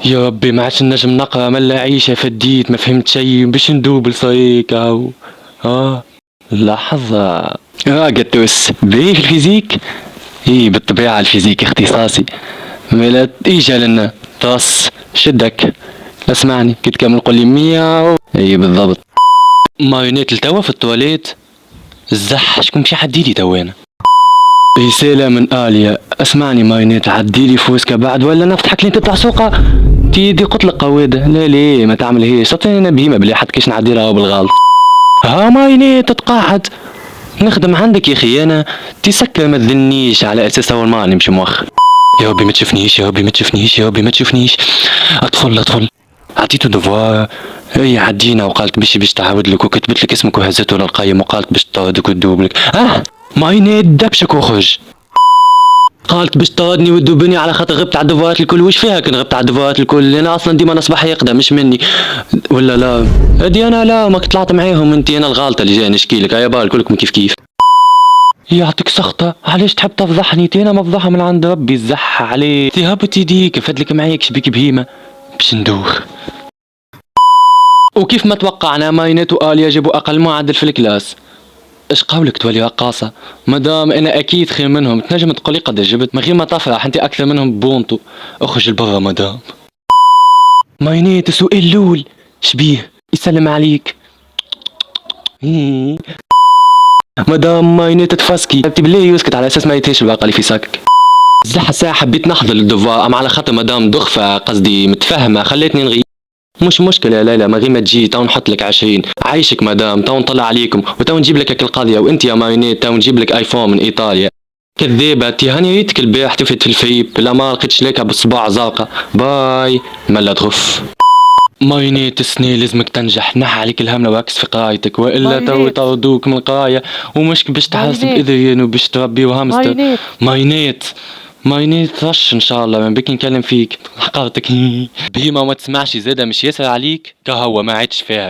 يا ربي ما عادش نجم نقرا ملا عيشة فديت ما فهمت شي باش ندوب لصيك هاو. لحظة. قدوس باهي في الفيزيك. بالطبيعة الفيزيك اختصاصي. ملا ايجا لنا طاس شدك. اسمعني كي تكمل قول لي 100 بالضبط. مايونيت لتوا في التواليت. الزح شكون باش يعديلي توا انا. رسالة من آليا. اسمعني مايونيت عديلي فوسكا بعد ولا نفتحك لي تطلع سوقها. تيدي قلت لك قوادة لا ليه ما تعملهاش عطيني انا بهيمة بلي حد كيش نعدي لها بالغلط. ها مايونيت تتقاعد. نخدم عندك يا اخي انا. تسكر ما تذلنيش على اساس اول ما نمشي مؤخر. يا ربي ما تشوفنيش يا ربي ما تشوفنيش يا ربي ما تشوفنيش. ادخل عطيته دفوار. هي عدينا وقالت باش تعاود لك وكتبت لك اسمك وهزته للقيم وقالت باش تطردك وتدوب لك. مايونيت دبشك وخرج. قالت باش طردني وتدوبني على خاطر غبت على الدفوات الكل. وش فيها كان غبت على الدفوات الكل؟ انا اصلا ديما نصبح يقدر مش مني. ولا لا هادي انا لا ما طلعت معاهم انت انا الغلطه اللي جاي نشكي لك. يا بال كلكم كيف يعطيك سخطة. علاش تحب تفضحني؟ انا مفضحة من عند ربي الزح عليك. هبط يديك فدلك معاك شبيك بهيمة باش ندوخ. وكيف ما توقعنا ماينات وآليا جابوا اقل معدل في الكلاس. اش قولك تولي رقاصة؟ مادام انا اكيد خير منهم تنجم تقولي قد جبت من غير ما تفرح انت اكثر منهم بونطو. اخرج لبرا مدام. ماينات السؤال الاول شبيه يسلم عليك. مدام ماينات تفاسكي انت بالله يسكت على اساس ما يتهش الواقع اللي في ساكك. زح الساعة حبيت نحضر للدفوار اما على خاطر مدام دخفة قصدي متفهمة خليتني نغيب. مش مشكلة لا ما غير ما تجي تو نحط لك 20 عايشك مدام تو نطلع عليكم وتو نجيب لك القضية وانت يا مايونيت تو نجيب لك ايفون من ايطاليا. كذابة تي هاني ريتك البارح تفت في الفيب لا ما لقيتش ليكها بالصباع زرقا. باي ملا تغف. مايونيت السنة لازمك تنجح نح عليك الهم واكس في قرايتك والا تو يطردوك من القراية ومش باش تحاسب اذريان وباش تربي وهامستر. مايونيت رش ان شاء الله من بك نكلم فيك حقرتك. بهيمة ما تسمعش زادة مش ياسر عليك كهو ما عادش فيها.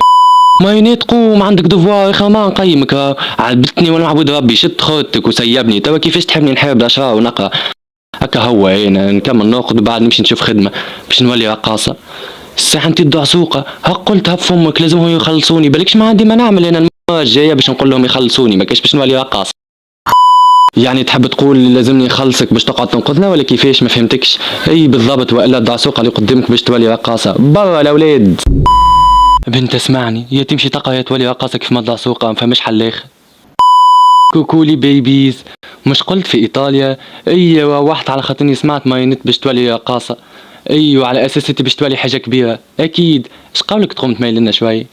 مايونيت قوم عندك دفوار يا ما نقيمك. عبدتني وانا معبود ربي شد خوتك وسيبني توا كيفاش تحبني نحب الاشرار ونقرا. هكا هو هنا نكمل ناخذ وبعد نمشي نشوف خدمة باش نولي رقاصة. الساعة انتي الدعسوقة هاك قلتها بفمك لازمهم يخلصوني بالكش ما عندي ما نعمل انا المرة الجاية باش نقول لهم يخلصوني ما كاش باش نولي رقاصة. يعني تحب تقول لازمني نخلصك باش تقعد تنقذنا ولا كيفاش ما فهمتكش؟ اي بالضبط والا الدعسوقة اللي قدامك باش تولي رقاصة برا الاولاد. بنت اسمعني يا تمشي تقع يا تولي رقاصة كيف ما الدعسوقة ما فهمش حل اخر. كوكولي بيبيز مش قلت في ايطاليا ايوه واحد على خاطرني سمعت مايونيت باش تولي رقاصة. ايوه على اساس انت باش تولي حاجة كبيرة اكيد. اش قولك تقوم تميل لنا شوي.